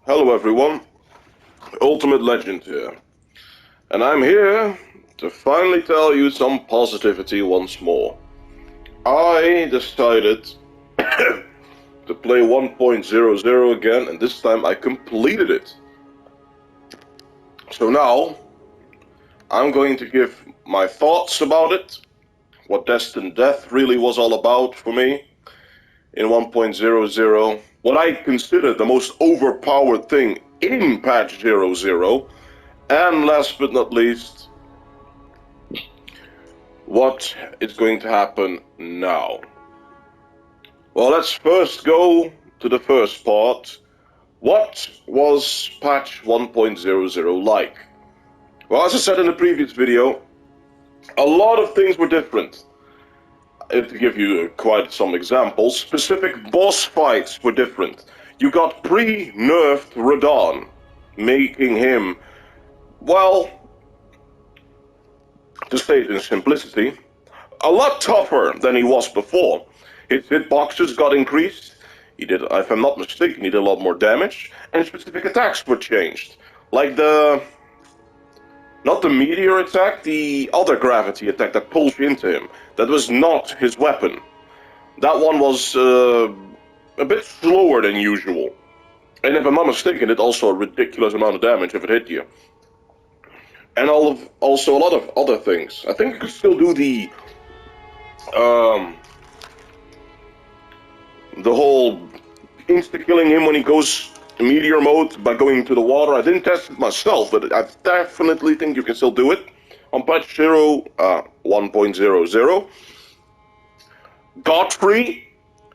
Hello everyone, Ultimate Legend here, and I'm here to finally tell you some positivity once more. I decided to play 1.00 again, and this time I completed it. So now, I'm going to give my thoughts about it, what Destined Death really was all about for me in 1.00, what I consider the most overpowered thing in patch 00, and last but not least, what is going to happen now. Well, let's first go to the first part. What was patch 1.00 like? Well, as I said in the previous video, a lot of things were different. To give you quite some examples, specific boss fights were different. You got pre-nerfed Radon, making him, well, to say it in simplicity, a lot tougher than he was before. His hitboxes got increased. He did, if I'm not mistaken, he did a lot more damage, and specific attacks were changed. Like not the meteor attack, the other gravity attack that pulls you into him. That was not his weapon. That one was a bit slower than usual. And if I'm not mistaken, it also a ridiculous amount of damage if it hit you. And also a lot of other things. I think you could still do the whole insta-killing him when he goes meteor mode by going into the water. I didn't test it myself, but I definitely think you can still do it on patch 1.00. Godfrey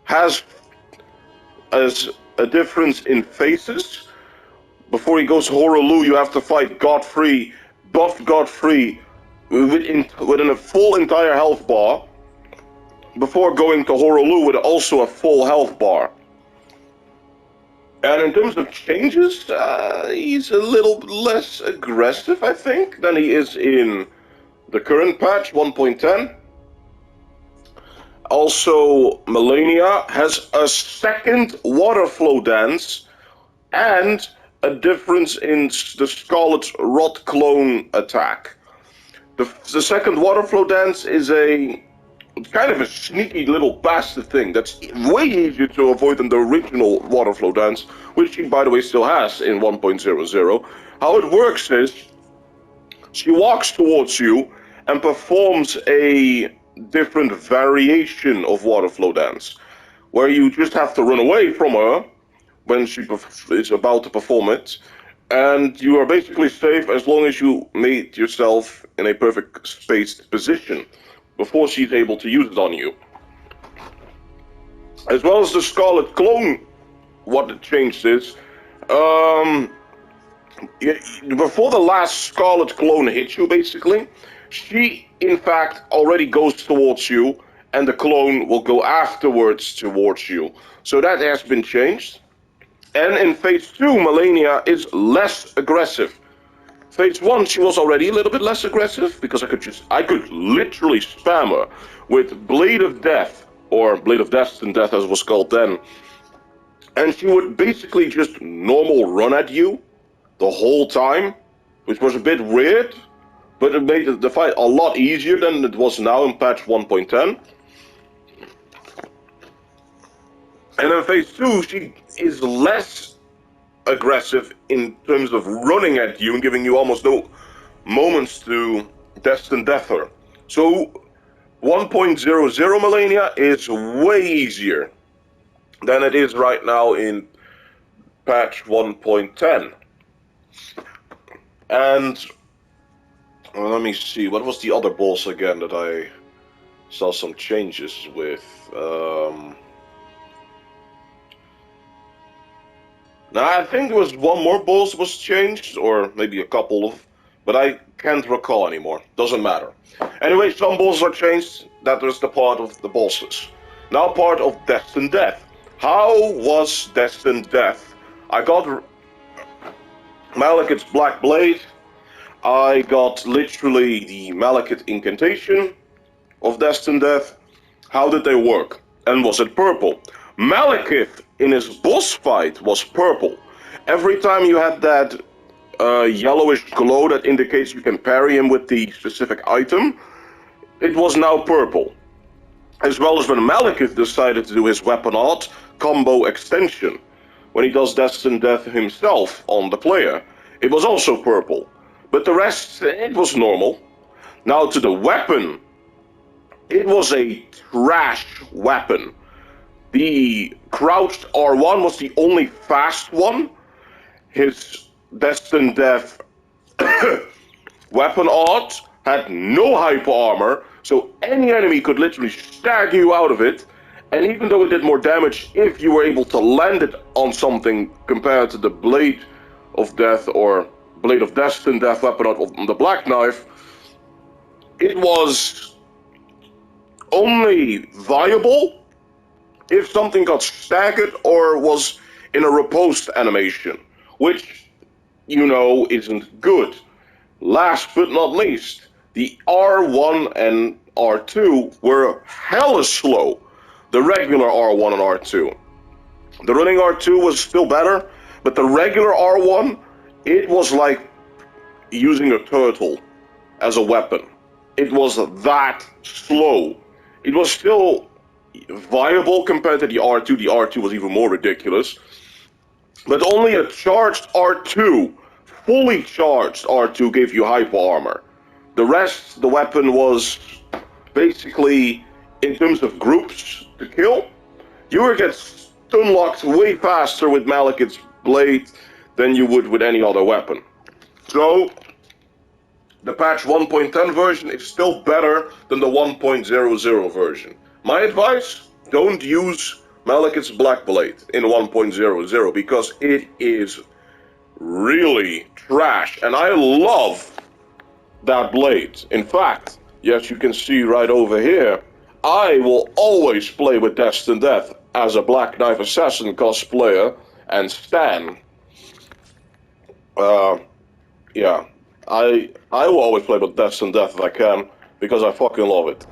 has a difference in phases. Before he goes Horaloo, you have to fight Godfrey, buff Godfrey within a full entire health bar, before going to Horaloo with also a full health bar. And in terms of changes, he's a little less aggressive, I think, than he is in the current patch, 1.10. Also, Melania has a second water flow dance and a difference in the Scarlet Rot clone attack. The second water flow dance is a kind of a sneaky little bastard thing that's way easier to avoid than the original water flow dance, which she, by the way, still has in 1.00. How it works is, she walks towards you and performs a different variation of water flow dance, where you just have to run away from her when she is about to perform it, and you are basically safe as long as you made yourself in a perfect spaced position before she's able to use it on you. As well as the Scarlet Clone, what it changed is, before the last Scarlet Clone hits you, basically, she, in fact, already goes towards you, and the clone will go afterwards towards you. So that has been changed. And in Phase 2, Melania is less aggressive. Phase 1, she was already a little bit less aggressive, because I could literally spam her with Blade of Death, or Blade of Destined Death as it was called then. And she would basically just normal run at you the whole time, which was a bit weird, but it made the fight a lot easier than it was now in patch 1.10. And in Phase 2, she is less aggressive in terms of running at you and giving you almost no moments to Destined Death her. So 1.00 Melania is way easier than it is right now in patch 1.10. And let me see, what was the other boss again that I saw some changes with? Now, I think there was one more boss was changed, or maybe a couple of, but I can't recall anymore. Doesn't matter. Anyway, some bosses are changed. That was the part of the bosses. Now part of Destined Death. How was Destined Death? I got Malekith's Black Blade. I got literally the Malekith incantation of Destined Death. How did they work? And was it purple? Malekith in his boss fight was purple. Every time you had that yellowish glow that indicates you can parry him with the specific item, it was now purple. As well as when Malekith decided to do his weapon art combo extension, when he does Destined Death himself on the player, it was also purple. But the rest, it was normal. Now to the weapon, it was a trash weapon. The crouched R1 was the only fast one. His Destined Death weapon art had no hyper armor, so any enemy could literally stagger you out of it, and even though it did more damage if you were able to land it on something compared to the Blade of Death or Blade of Destined Death weapon art on the Black Knife, it was only viable if something got staggered or was in a riposte animation, which, you know, isn't good. Last but not least, the R1 and R2 were hella slow. The regular R1 and R2. The running R2 was still better, but the regular R1, it was like using a turtle as a weapon. It was that slow. It was still viable compared to the R2. The R2 was even more ridiculous. But only a charged R2, fully charged R2 gave you hyper armor. The rest, the weapon was basically, in terms of groups to kill, you would get stun locked way faster with Malekith's blade than you would with any other weapon. So, the patch 1.10 version is still better than the 1.00 version. My advice, don't use Malekith's Black Blade in 1.00 because it is really trash, and I love that blade. In fact, yes, you can see right over here, I will always play with Destined Death as a Black Knife Assassin cosplayer and Stan. Yeah, I will always play with Destined Death if I can, because I fucking love it.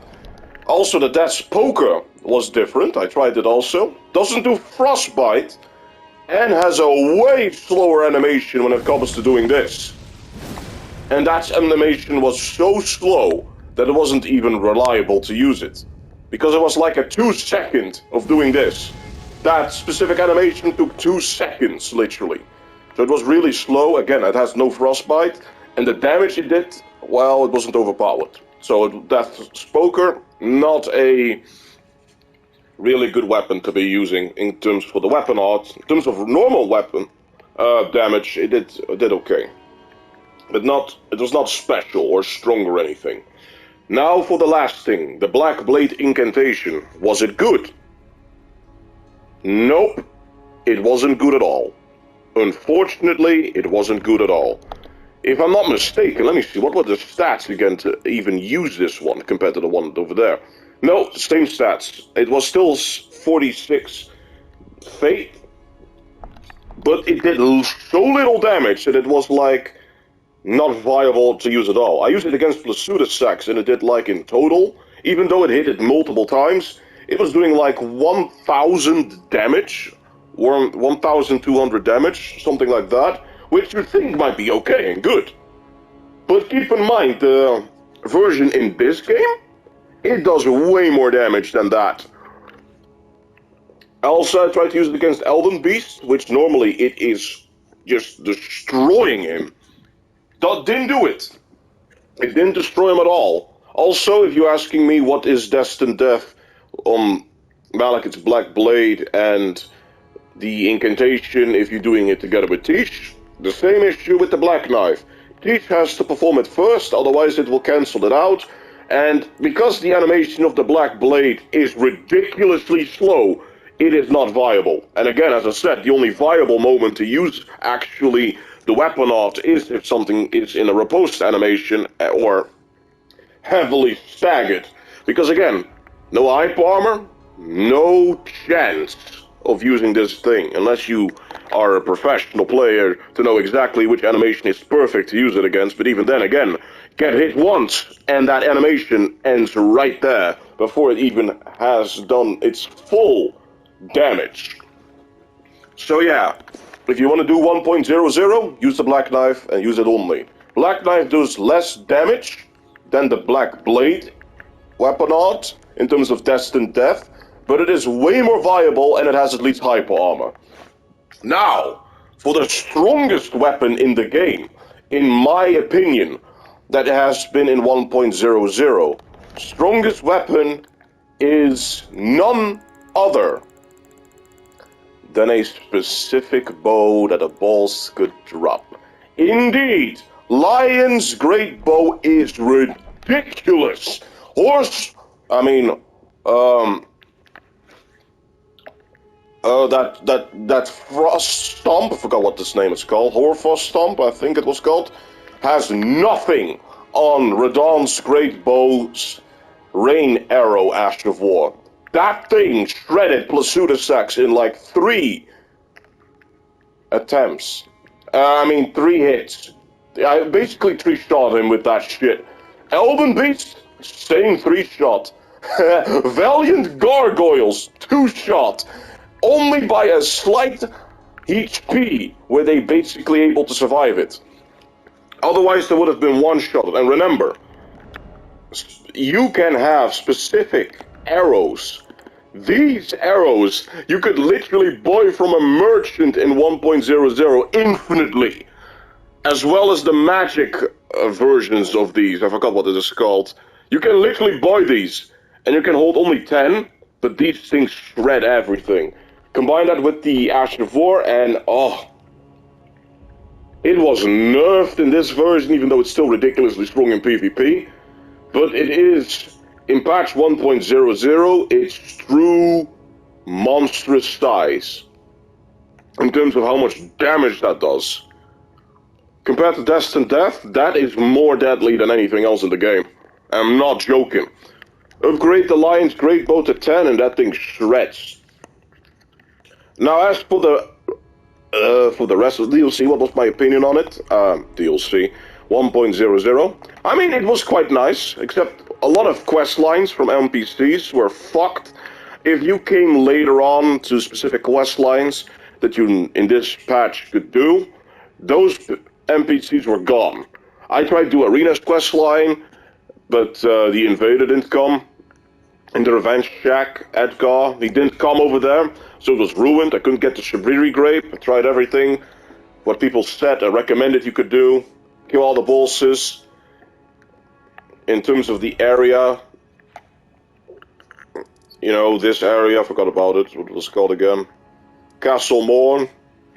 Also, the Death's Poker was different, I tried it also. Doesn't do Frostbite, and has a way slower animation when it comes to doing this. And that animation was so slow that it wasn't even reliable to use it. Because it was like a 2 second of doing this. That specific animation took 2 seconds, literally. So it was really slow. Again, it has no frostbite. And the damage it did, well, it wasn't overpowered. So Death's Poker, not a really good weapon to be using in terms for the weapon art. In terms of normal weapon damage, it did okay. But it was not special or strong or anything. Now for the last thing, the Black Blade incantation. Was it good? Nope, it wasn't good at all. Unfortunately, it wasn't good at all. If I'm not mistaken, let me see, what were the stats again to even use this one compared to the one over there? No, same stats. It was still 46 fate, but it did so little damage that it was like not viable to use at all. I used it against Plasudasax and it did like in total, even though it hit it multiple times, it was doing like 1,000 damage, or 1,200 damage, something like that, which you think might be okay and good. But keep in mind, the version in this game, it does way more damage than that. Also, I tried to use it against Elden Beast, which normally it is just destroying him. That didn't do it. It didn't destroy him at all. Also, if you're asking me what is Destined Death on Malekith's Black Blade and the incantation if you're doing it together with Tish, the same issue with the Black Knife. Tish has to perform it first, otherwise it will cancel it out. And because the animation of the Black Blade is ridiculously slow, it is not viable. And again, as I said, the only viable moment to use actually the weapon art is if something is in a riposte animation or heavily staggered. Because again, no hype armor, no chance of using this thing, unless you are a professional player to know exactly which animation is perfect to use it against. But even then, again, get hit once and that animation ends right there before it even has done its full damage. So yeah, If you want to do 1.00, use the black knife and use it only. Black knife does less damage than the black blade weapon art in terms of destined death, but it is way more viable and it has at least hyper armor. Now, for the strongest weapon in the game, in my opinion, that has been in 1.00, strongest weapon is none other than a specific bow that a boss could drop. Indeed, Lion's Great Bow is ridiculous. That Frost Stomp, I forgot what this name is called, Horfrost Stomp, I think it was called, has nothing on Radahn's Great Bow's Rain Arrow Ash of War. That thing shredded Plasudasax in like 3 attempts. 3 hits. I basically 3-shot him with that shit. Elden Beast, same 3-shot. Valiant Gargoyles, 2-shot. Only by a slight HP were they basically able to survive it. Otherwise there would have been 1-shot. And remember, you can have specific arrows. These arrows you could literally buy from a merchant in 1.00 infinitely. As well as the magic versions of these. I forgot what it is called. You can literally buy these. And you can hold only 10. But these things shred everything. Combine that with the Ash of War and it was nerfed in this version, even though it's still ridiculously strong in PvP. But it is, in patch 1.00, it's true monstrous size. In terms of how much damage that does. Compared to Destined Death, that is more deadly than anything else in the game. I'm not joking. Upgrade the Lion's Great Bow to 10 and that thing shreds. Now as for the rest of the DLC, what was my opinion on it? DLC 1.00. I mean, it was quite nice, except a lot of quest lines from NPCs were fucked. If you came later on to specific quest lines that you, in this patch, could do, those NPCs were gone. I tried to do Arena's quest line, but the Invader didn't come. In the Revenge Shack, Edgar, he didn't come over there, so it was ruined. I couldn't get the Shabriri Grape. I tried everything, what people said and recommended you could do. Kill all the bosses. In terms of the area, you know, this area, I forgot about it, what it was called again. Castle Morn.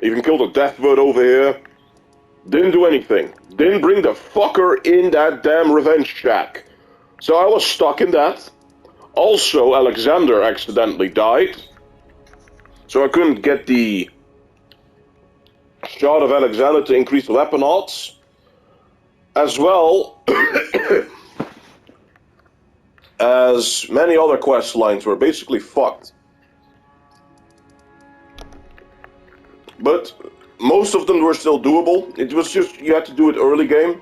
Even killed a Deathbird over here. Didn't do anything. Didn't bring the fucker in that damn Revenge Shack. So I was stuck in that. Also, Alexander accidentally died. So I couldn't get the shot of Alexander to increase the weapon odds. As well as many other quest lines were basically fucked. But most of them were still doable. It was just, you had to do it early game.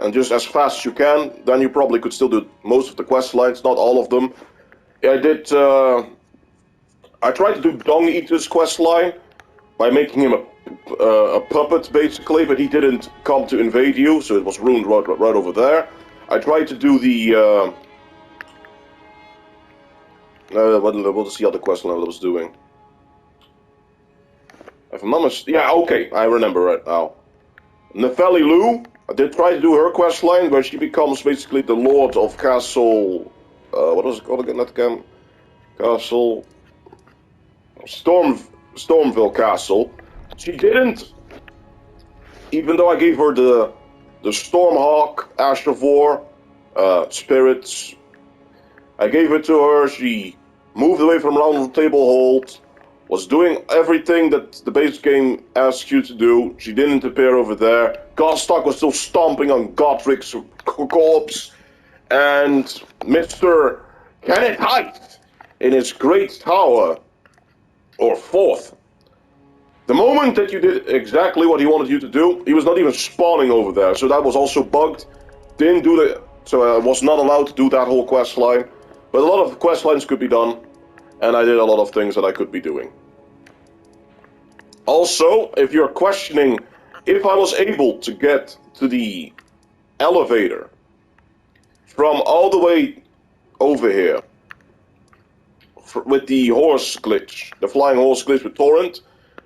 And just as fast as you can, then you probably could still do most of the quest lines, not all of them. I tried to do Dung Eater's quest line by making him a puppet, basically, but he didn't come to invade you, so it was ruined right over there. I tried to do the, what was the other quest line I was doing? If I'm not mistaken, yeah, okay, I remember right now. Nefeli Lu, I did try to do her quest line, where she becomes basically the Lord of Castle, what was it called again? Castle, Stormville Castle. She didn't, even though I gave her the Stormhawk, Ash of War, Spirits, I gave it to her, she moved away from Round Table Hold, was doing everything that the base game asked you to do. She didn't appear over there. Godstock was still stomping on Godric's corpse, and Mr. Kenneth Height in his great tower, or fourth. The moment that you did exactly what he wanted you to do, he was not even spawning over there, so that was also bugged. Didn't do the, so I was not allowed to do that whole quest line. But a lot of quest lines could be done, and I did a lot of things that I could be doing. Also, if you're questioning if I was able to get to the elevator from all the way over here with the horse glitch, the flying horse glitch with Torrent,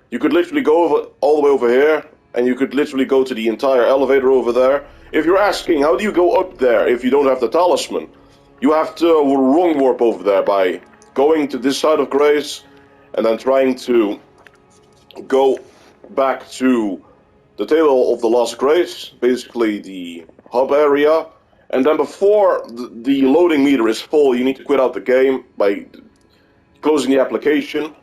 you could literally go all the way over here, and you could literally go to the entire elevator over there. If you're asking, how do you go up there if you don't have the talisman? You have to wrong warp over there by going to this side of Grace, and then trying to go back to the Table of the Lost Grace, basically the hub area, and then before the loading meter is full, you need to quit out the game by closing the application.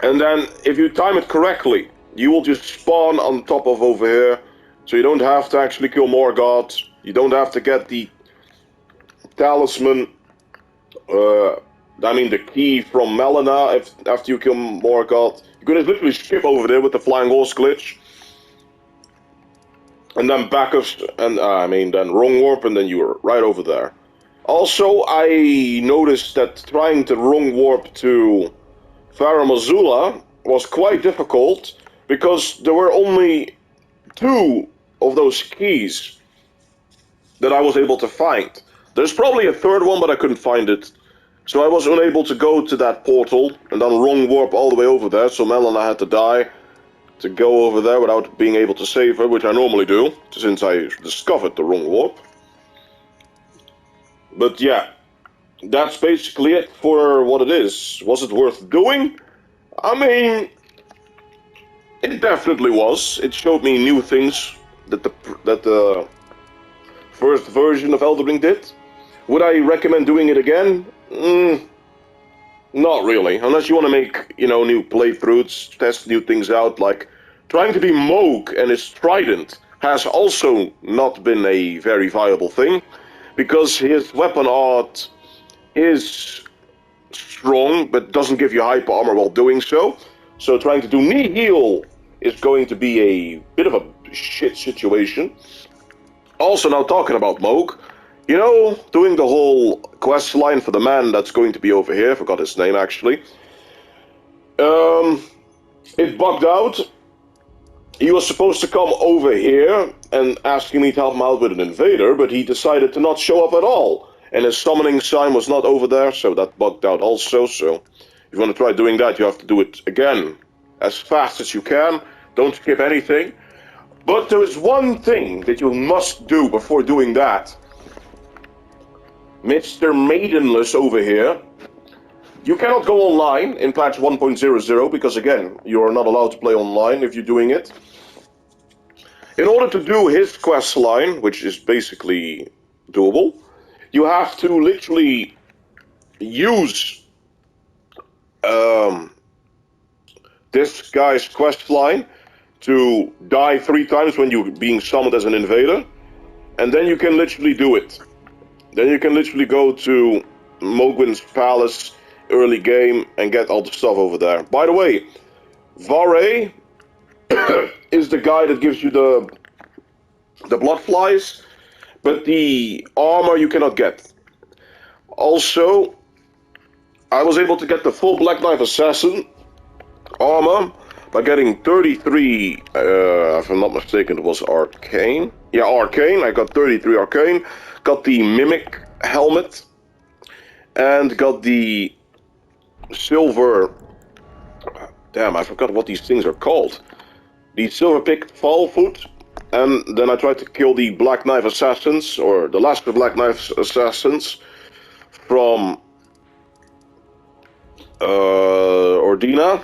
And then, if you time it correctly, you will just spawn on top of over here, so you don't have to actually kill Morgoth, you don't have to get the talisman, the key from Melina after you kill Morgoth. You could literally skip over there with the flying horse glitch, and then back up, and then wrong warp, and then you're right over there. Also, I noticed that trying to wrong warp to Farum Azula was quite difficult because there were only 2 of those keys that I was able to find. There's probably a 3rd one, but I couldn't find it. So I was unable to go to that portal and then wrong warp all the way over there, so Melina had to die to go over there without being able to save her, which I normally do, since I discovered the wrong warp. But yeah, that's basically it for what it is. Was it worth doing? I mean, it definitely was. It showed me new things that the first version of Elden Ring did. Would I recommend doing it again? Not really. Unless you want to make, new playthroughs, test new things out, like trying to be Moog and his trident has also not been a very viable thing, because his weapon art is strong, but doesn't give you hyper armor while doing so. So trying to do Nihil is going to be a bit of a shit situation. Also, now talking about Moog, doing the whole quest line for the man that's going to be over here, I forgot his name actually. It bugged out. He was supposed to come over here and asking me to help him out with an invader, but he decided to not show up at all. And his summoning sign was not over there, so that bugged out also. So if you want to try doing that, you have to do it again as fast as you can. Don't skip anything. But there is one thing that you must do before doing that. Mr. Maidenless over here. You cannot go online in patch 1.00 because, again, you are not allowed to play online if you're doing it. In order to do his quest line, which is basically doable, you have to literally use this guy's quest line to die 3 times when you're being summoned as an invader, and then you can literally do it. Then you can literally go to Mogwin's palace early game and get all the stuff over there. By the way, Vare is the guy that gives you the blood flies, but the armor you cannot get. Also, I was able to get the full Black Knife Assassin armor by getting 33, if I'm not mistaken, it was Arcane. Yeah, Arcane. I got 33 Arcane. Got the Mimic helmet. And got the silver... Damn, I forgot what these things are called. The silver picked fall foot. And then I tried to kill the Black Knife Assassins, or the last of the Black Knife Assassins, from Ordina,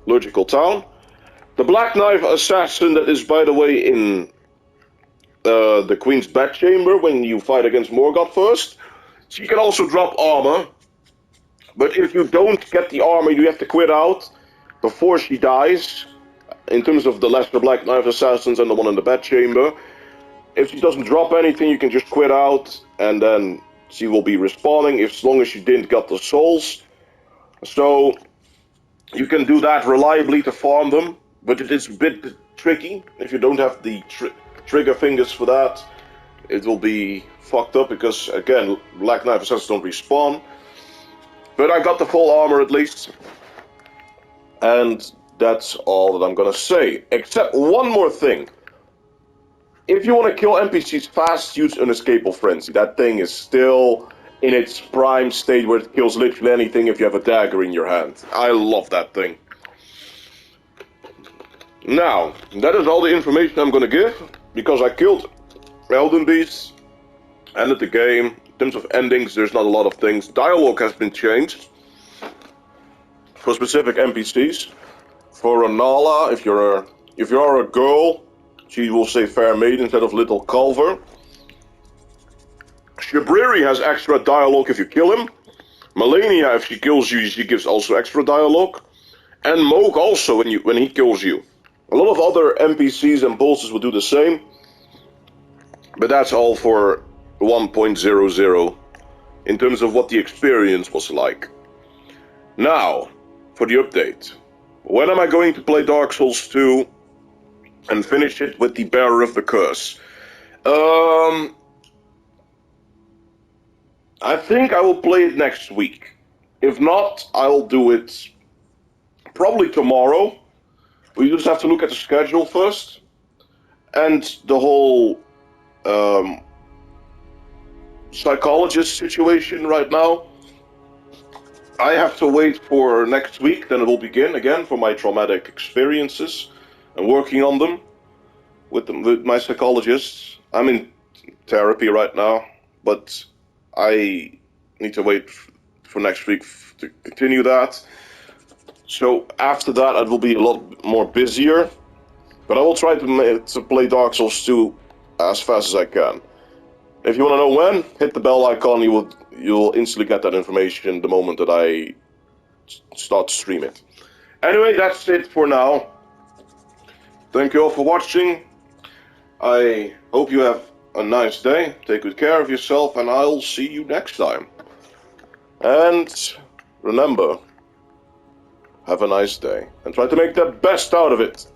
Logical Town. The Black Knife Assassin that is, by the way, in the Queen's Bedchamber when you fight against Morgoth first. She can also drop armor, but if you don't get the armor, you have to quit out before she dies. In terms of the lesser Black Knife Assassins and the one in the Bedchamber, if she doesn't drop anything, you can just quit out, and then she will be respawning as long as you didn't get the souls. So you can do that reliably to farm them, but it is a bit tricky. If you don't have the trigger fingers for that, it will be fucked up because, again, Black Knife Assassins don't respawn. But I got the full armor at least. And that's all that I'm gonna say. Except one more thing. If you want to kill NPCs fast, use Unescapable Frenzy. That thing is still in its prime state where it kills literally anything if you have a dagger in your hand. I love that thing. Now, that is all the information I'm gonna give, because I killed Elden Beast, ended the game. In terms of endings, there's not a lot of things. Dialogue has been changed for specific NPCs. For Renala, if you are a girl, she will say fair maid instead of little Culver. Shabriri has extra dialogue if you kill him. Malenia, if she kills you, she gives also extra dialogue. And Moog also when he kills you. A lot of other NPCs and bosses will do the same. But that's all for 1.00 in terms of what the experience was like. Now, for the update. When am I going to play Dark Souls 2 and finish it with the Bearer of the Curse? I think I will play it next week. If not, I'll do it probably tomorrow. We just have to look at the schedule first. And the whole psychologist situation right now. I have to wait for next week, then it will begin again for my traumatic experiences and working on them with my psychologist. I'm in therapy right now, but I need to wait for next week to continue that. So after that, it will be a lot more busier, but I will try to play Dark Souls 2 as fast as I can. If you want to know when, hit the bell icon. You'll instantly get that information the moment that I start to stream it. Anyway, that's it for now. Thank you all for watching. I hope you have a nice day. Take good care of yourself, and I'll see you next time. And remember, have a nice day, and try to make the best out of it.